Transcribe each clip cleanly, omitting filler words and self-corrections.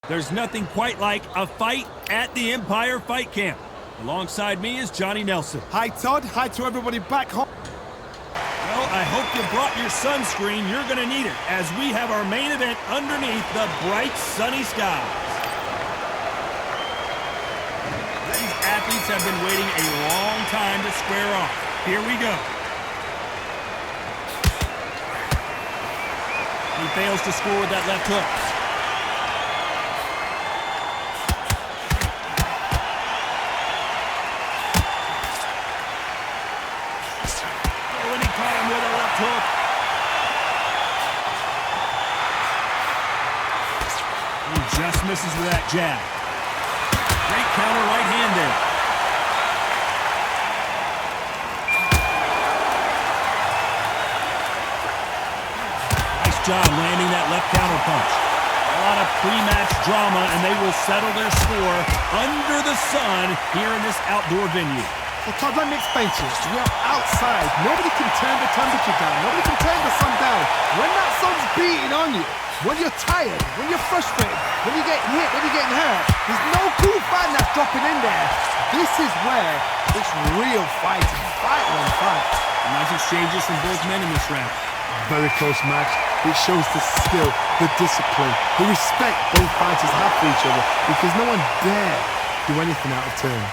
There's nothing quite like a fight at the Empire Fight Camp. Alongside me is Johnny Nelson. Hi, Todd. Hi to everybody back home. Well, I hope you brought your sunscreen. You're going to need it as we have our main event underneath the bright, sunny skies. These athletes have been waiting a long time to square off. Here we go. He fails to score with that left hook. He just misses with that jab. Great counter right hand there. Nice job landing that left counter punch. A lot of pre-match drama, and they will settle their score under the sun here in this outdoor venue. Well, Todd, let me explain to you. We are outside. Nobody can turn the temperature down. Nobody can turn the sun down. When that sun's beating on you, when you're tired, when you're frustrated, when you're getting hit, when you're getting hurt, there's no cool fan that's dropping in there. This is where it's real fighting. Fight on fight. Nice exchanges from both men in this round. Very close match. It shows the skill, the discipline, the respect both fighters have for each other because no one dare do anything out of turn.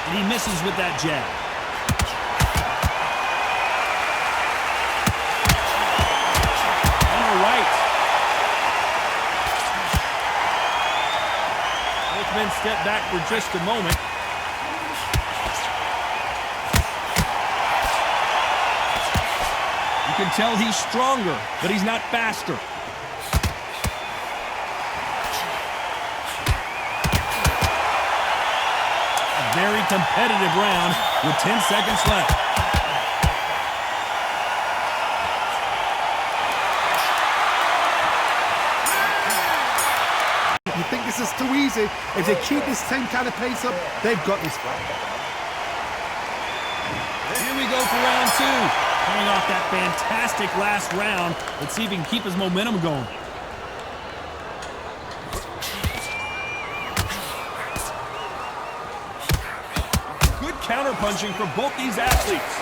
And he misses with that jab. And a right. Both men step back for just a moment. You can tell he's stronger, but he's not faster. Very competitive round with 10 seconds left. You think this is too easy? If they keep this same kind of pace up, they've got this fight. Here we go for round two. Coming off that fantastic last round. Let's see if he can keep his momentum going. Counter-punching for both these athletes.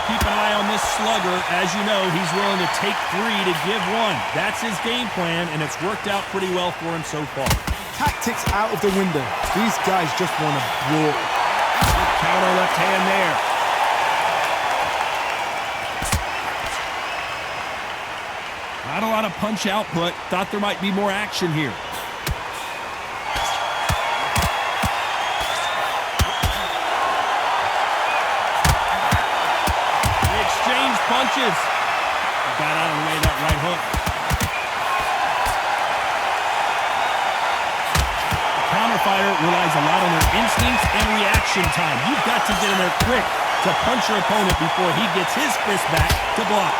Keep an eye on this slugger. As you know, he's willing to take three to give one. That's his game plan, and it's worked out pretty well for him so far. Tactics out of the window. These guys just want to brawl. Good counter left hand there. Not a lot of punch output. Thought there might be more action here. Punches. Got out of the way of that right hook. The counter fighter relies a lot on their instincts and reaction time. You've got to get in there quick to punch your opponent before he gets his fist back to block.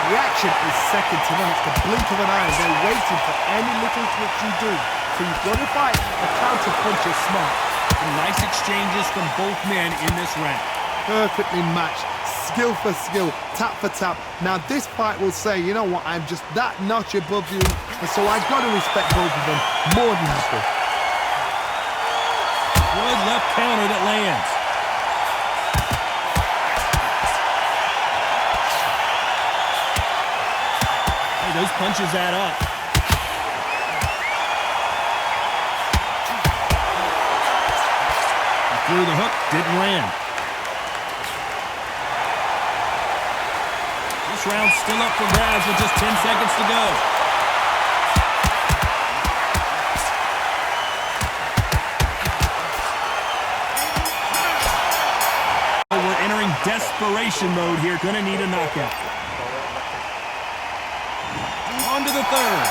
Reaction is second to none. It's the blink of an eye. They're waiting for any little twitch you do. So you've got to fight a counter punch is smart. Some nice exchanges from both men in this round. Perfectly matched. Skill for skill, tap for tap. Now this fight will say, you know what, I'm just that notch above you, and so I've got to respect both of them more than happy. Good left counter that lands. Hey, those punches add up. He threw the hook, didn't land. This round's still up for grabs with just 10 seconds to go. We're entering desperation mode here. Gonna need a knockout. On to the third.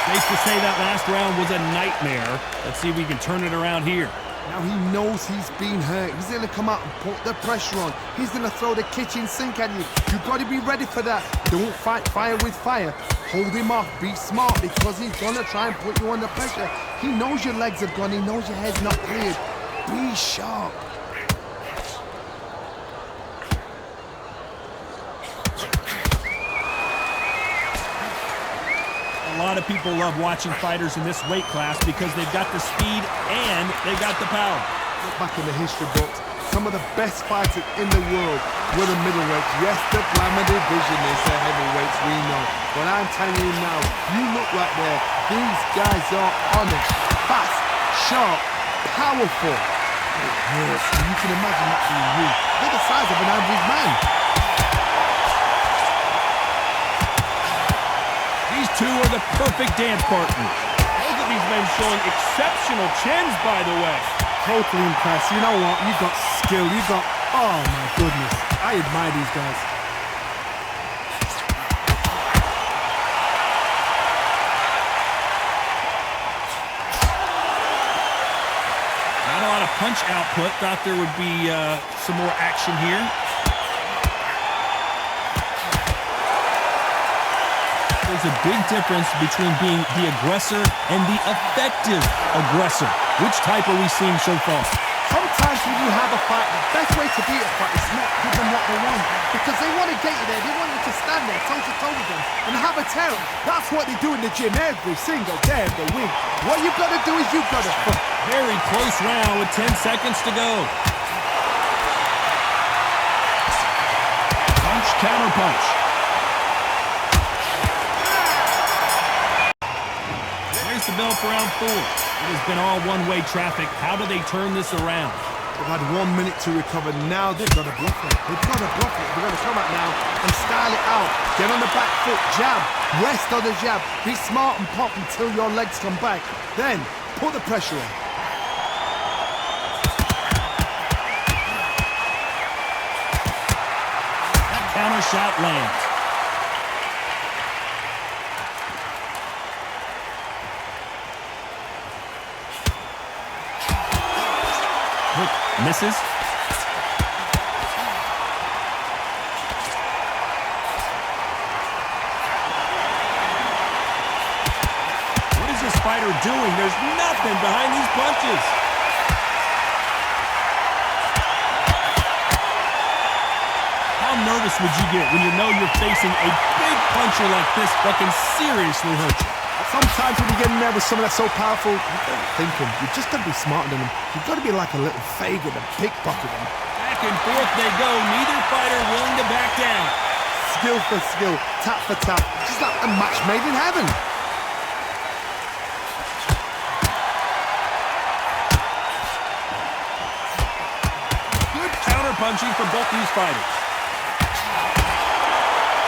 Safe to say that last round was a nightmare. Let's see if we can turn it around here. Now he knows he's been hurt. He's going to come out and put the pressure on. He's going to throw the kitchen sink at you. You've got to be ready for that. Don't fight fire with fire. Hold him off. Be smart because he's going to try and put you under pressure. He knows your legs are gone. He knows your head's not cleared. Be sharp. lot of people love watching fighters in this weight class because they've got the speed and they've got the power. Look back in the history books, some of the best fighters in the world were the middleweights. Yes, the glamour division is the heavyweights, we know. But I'm telling you now, you look right there, these guys are honest, fast, sharp, powerful. It hurts, and you can imagine that being you. They're the size of an average man. These two are the perfect dance partners. Both of these men showing exceptional chins, by the way. Totally impressed. You know what? You got skill. You got... Oh, my goodness. I admire these guys. Not a lot of punch output. Thought there would be some more action here. There's a big difference between being the aggressor and the effective aggressor. Which type are we seeing so far? Sometimes when you have a fight, the best way to beat a fight is not give them what they want. Because they want to get you there. They want you to stand there toe-to-toe with them and have a tear. That's what they do in the gym every single day of the week. What you've got to do is you've got to... Very close round with 10 seconds to go. Punch, counter punch. There's the bell for round 4. It has been all one-way traffic. How do they turn this around? They've had 1 minute to recover. Now they've got to bluff it. They've got to bluff it. They've got to come out now and style it out. Get on the back foot, jab, rest on the jab. Be smart and pop until your legs come back. Then put the pressure on. That counter shot lands. Misses. What is this fighter doing? There's nothing behind these punches. How nervous would you get when you know you're facing a big puncher like this that can seriously hurt you? Sometimes when you get nervous, someone that's so powerful, you got to think him. You just got to be smarter than him. You've got to be like a little faggot and pickpocket him. Back and forth they go. Neither fighter willing to back down. Skill for skill, tap for tap. Just like a match made in heaven. Good counter-punching from both these fighters.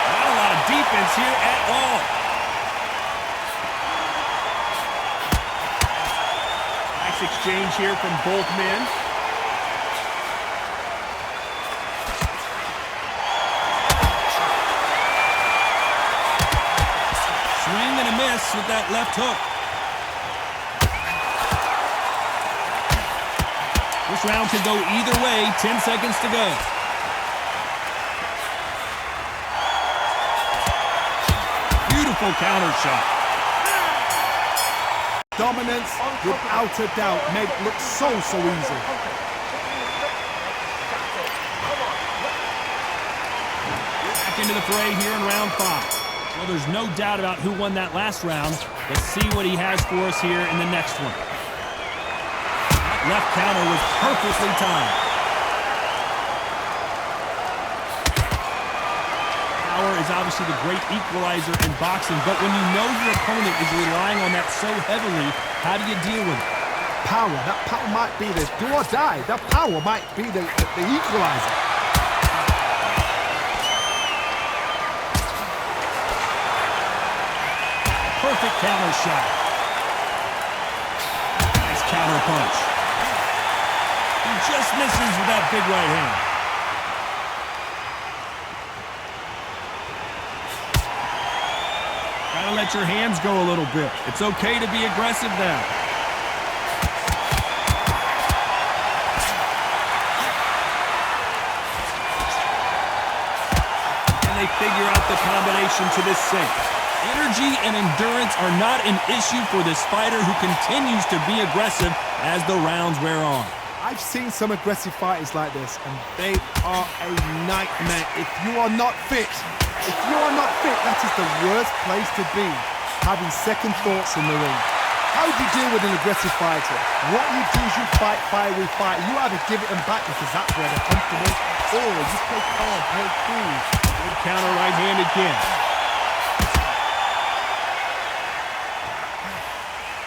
Not a lot of defense here at all. Exchange here from both men. Swing and a miss with that left hook. This round could go either way. 10 seconds to go. Beautiful counter shot. Dominance, without a doubt, made it look so easy. Back into the fray here in round 5. Well, there's no doubt about who won that last round. Let's see what he has for us here in the next one. That left counter was perfectly timed. Power is obviously the great equalizer in boxing, but when you know your opponent is relying on that so heavily, how do you deal with it? Power, that power might be the do or die. That power might be the equalizer. Perfect counter shot. Nice counter punch. He just misses with that big right hand. Gotta let your hands go a little bit. It's okay to be aggressive now. And they figure out the combination to this sink. Energy and endurance are not an issue for this fighter who continues to be aggressive as the rounds wear on. I've seen some aggressive fighters like this, and they are a nightmare. If you are not fit, that is the worst place to be. having second thoughts in the ring. How do you deal with an aggressive fighter? What you do is you fight, fire, refight. You either give it them back because that's where they're comfortable, or you play calm, play cool. Good counter right-handed kick.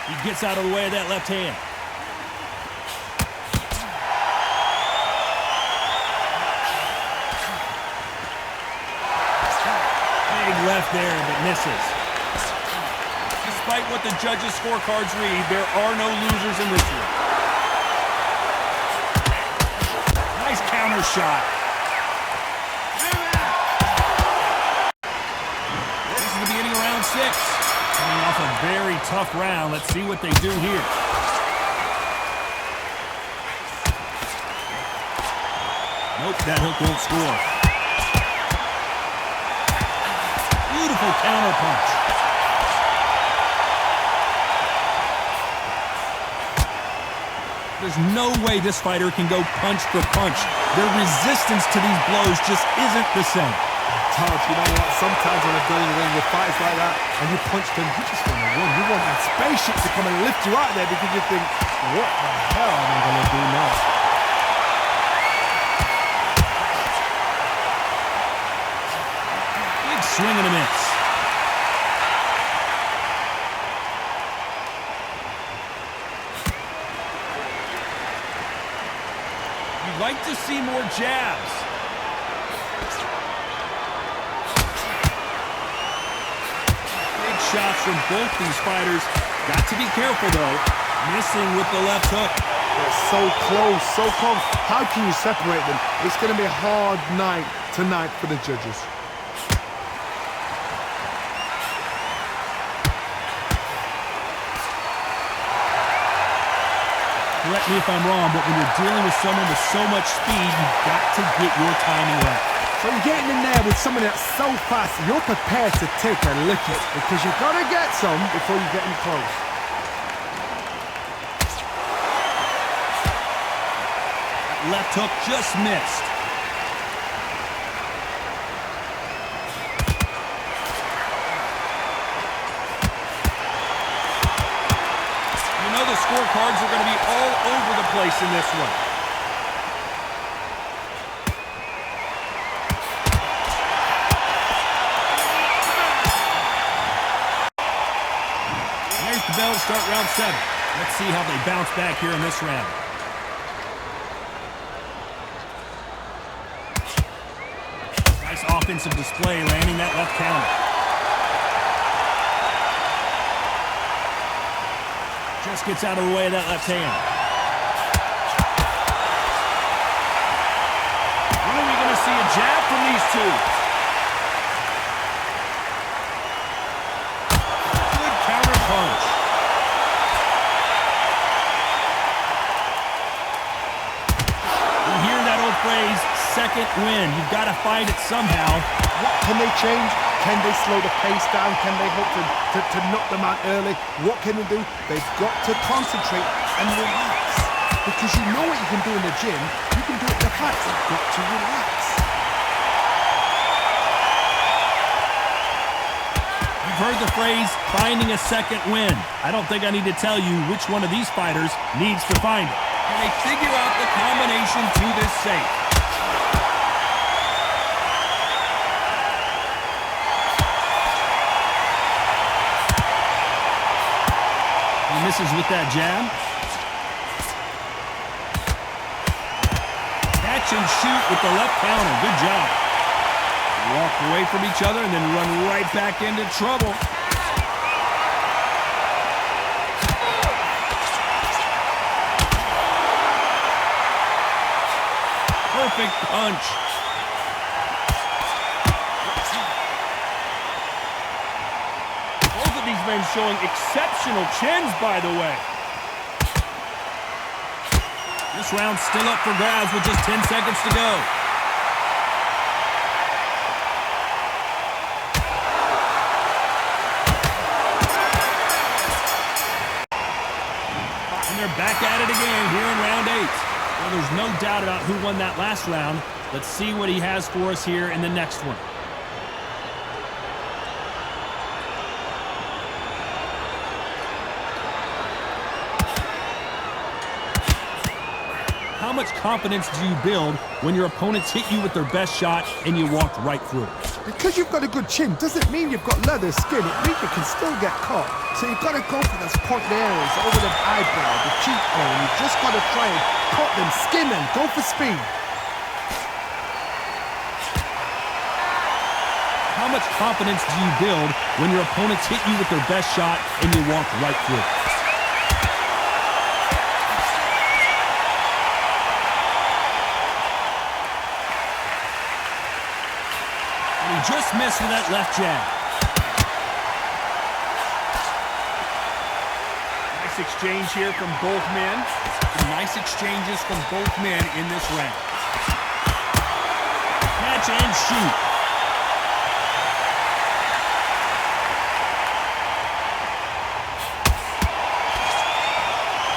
He gets out of the way of that left hand. Big left there, but misses. Despite what the judges' scorecards read, there are no losers in this one. Nice counter shot. This is the beginning of round 6. Coming off a very tough round. Let's see what they do here. Nope, that hook won't score. Beautiful counter punch. There's no way this fighter can go punch for punch. Their resistance to these blows just isn't the same. Todd, you know what? Sometimes when I go in the ring with fights like that and you punch them, you just want to win. You want that spaceship to come and lift you out there because you think, what the hell am I going to do now? Big swing and a miss. You'd like to see more jabs. Big shots from both these fighters. Got to be careful, though. Missing with the left hook. They're so close, so close. How can you separate them? It's going to be a hard night tonight for the judges. Correct me if I'm wrong, but when you're dealing with someone with so much speed, you've got to get your timing right. So you're getting in there with someone that's so fast, you're prepared to take a licking because you've got to get some before you get in close. That left hook just missed. The scorecards are going to be all over the place in this one. There's the bell to start round 7. Let's see how they bounce back here in this round. Nice offensive display, landing that left counter. Just gets out of the way of that left hand. When are we going to see a jab from these two? Good counter punch. You hear that old phrase, second win. You've got to find it somehow. What can they change? Can they slow the pace down? Can they hope to knock them out early? What can they do? They've got to concentrate and relax. Because you know what you can do in the gym, you can do it in the fights. You've got to relax. You've heard the phrase, finding a second win. I don't think I need to tell you which one of these fighters needs to find it. Can they figure out the combination to this safe? Misses with that jab. Catch and shoot with the left counter. Good job. Walk away from each other and then run right back into trouble. Perfect punch. These men showing exceptional chins, by the way. This round's still up for grabs with just 10 seconds to go. And they're back at it again here in round 8. Well, there's no doubt about who won that last round. Let's see what he has for us here in the next one. much confidence do you build when your opponents hit you with their best shot and you walked right through it? Because you've got a good chin doesn't mean you've got leather skin. It means you can still get caught. So you've got to go for those pointed areas over the eyebrow, the cheekbone. You've just got to try and cut them, skin them, go for speed. How much confidence do you build when your opponents hit you with their best shot and you walk right through it? And he just missed with that left jab. Nice exchange here from both men. Some nice exchanges from both men in this round. Catch and shoot.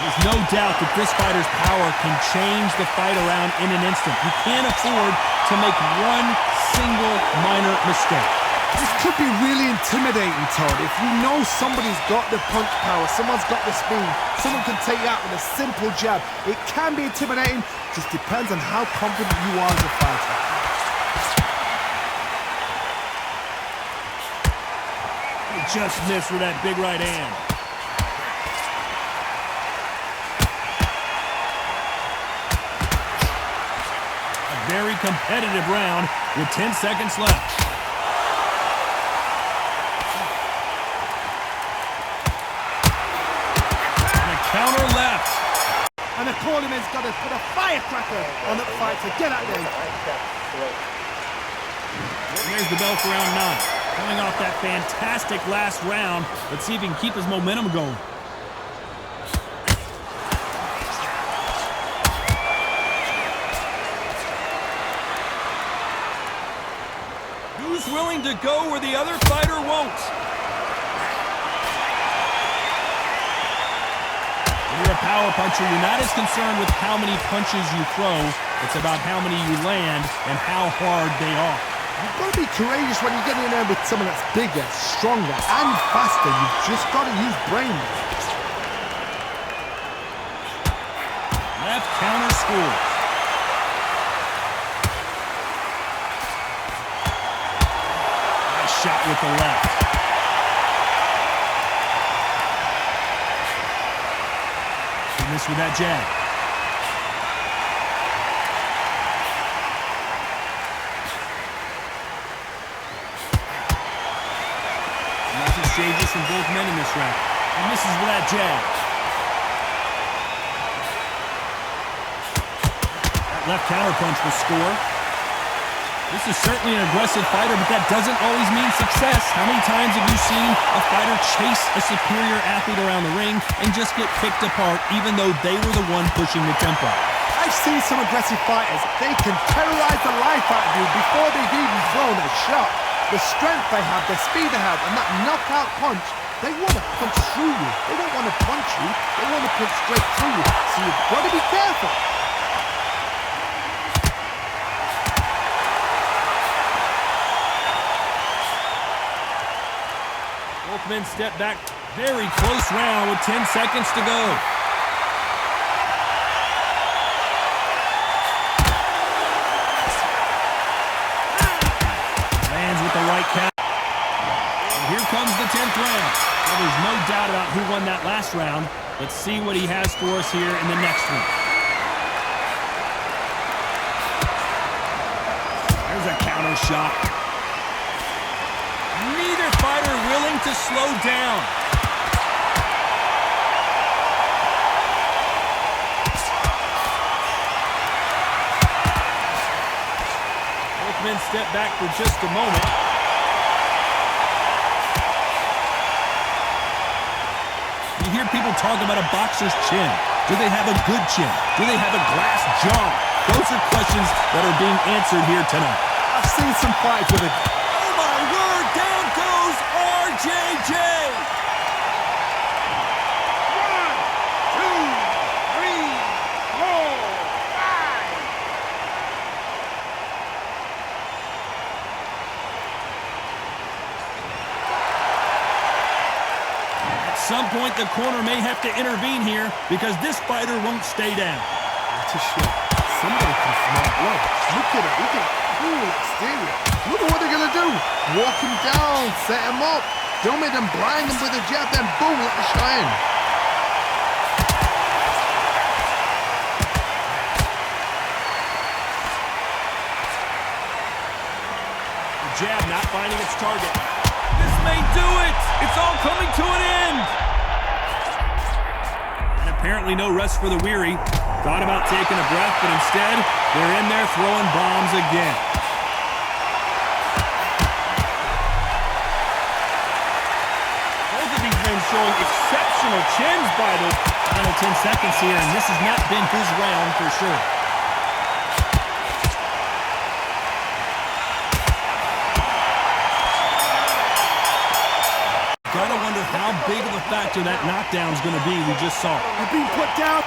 There's no doubt that this fighter's power can change the fight around in an instant. You can't afford to make one single minor mistake. This could be really intimidating, Todd. If you know somebody's got the punch power, someone's got the speed, someone can take you out with a simple jab. It can be intimidating, just depends on how confident you are as a fighter. He just missed with that big right hand. Very competitive round with 10 seconds left. And a counter left. And the cornerman's got to put a firecracker on that fight to get out there. There's the bell for round 9. Coming off that fantastic last round. Let's see if he can keep his momentum going. Who's willing to go where the other fighter won't? When you're a power puncher, you're not as concerned with how many punches you throw. It's about how many you land and how hard they are. You've got to be courageous when you get in there with someone that's bigger, stronger, and faster. You've just got to use brain. Left counter scores. Shot with the left. He missed with that jab. Nice exchanges from both men in this round. He misses with that jab. That left counterpunch will score. This is certainly an aggressive fighter, but that doesn't always mean success. How many times have you seen a fighter chase a superior athlete around the ring and just get picked apart even though they were the one pushing the tempo? I've seen some aggressive fighters. They can terrorize the life out of you before they've even thrown a shot. The strength they have, the speed they have, and that knockout punch, they want to punch through you. They don't want to punch you. They want to punch straight through you. So you've got to be careful. Both men step back. Very close round with 10 seconds to go. Lands with the right count. And here comes the 10th round. Well, there's no doubt about who won that last round. Let's see what he has for us here in the next one. There's a counter shot. Neither fighter willing to slow down. Both men step back for just a moment. You hear people talk about a boxer's chin. Do they have a good chin? Do they have a glass jaw? Those are questions that are being answered here tonight. I've seen some fights with it. Down goes RJJ. 1, 2, 3, 4, 5. At some point, the corner may have to intervene here because this fighter won't stay down. That's a shot. somebody can smell blood. Look at it, look at it. Ooh, exterior. Look at what they're going to do. Walk him down, set him up. Don't make them blind him with a jab, then boom, let the shot in. The jab not finding its target. This may do it. It's all coming to an end. And apparently no rest for the weary. Thought about taking a breath, but instead, they're in there throwing bombs again. Both of these men showing exceptional chins by the final 10 seconds here, and this has not been his round for sure. Gotta wonder how big of a factor that knockdown is going to be we just saw. They're being put down.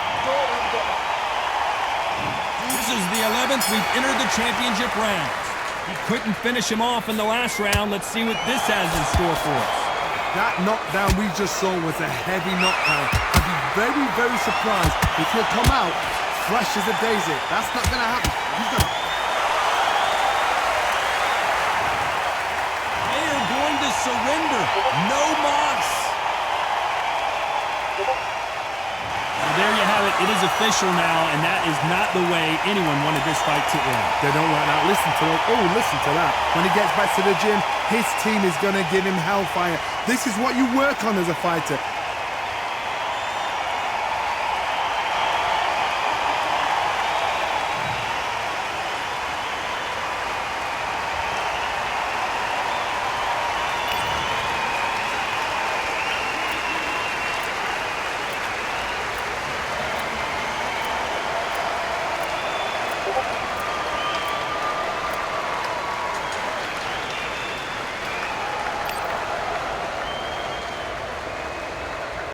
This is the 11th we've entered the championship round. He couldn't finish him off in the last round. Let's see what this has in store for us. That knockdown we just saw was a heavy knockdown. I'd be very, very surprised if he'll come out fresh as a daisy. That's not going to happen. He's going to... They are going to surrender. No mas. There you have it. It is official now, and that is not the way anyone wanted this fight to end. They don't like that. Listen to it. Oh, listen to that. When he gets back to the gym, his team is going to give him hellfire. This is what you work on as a fighter.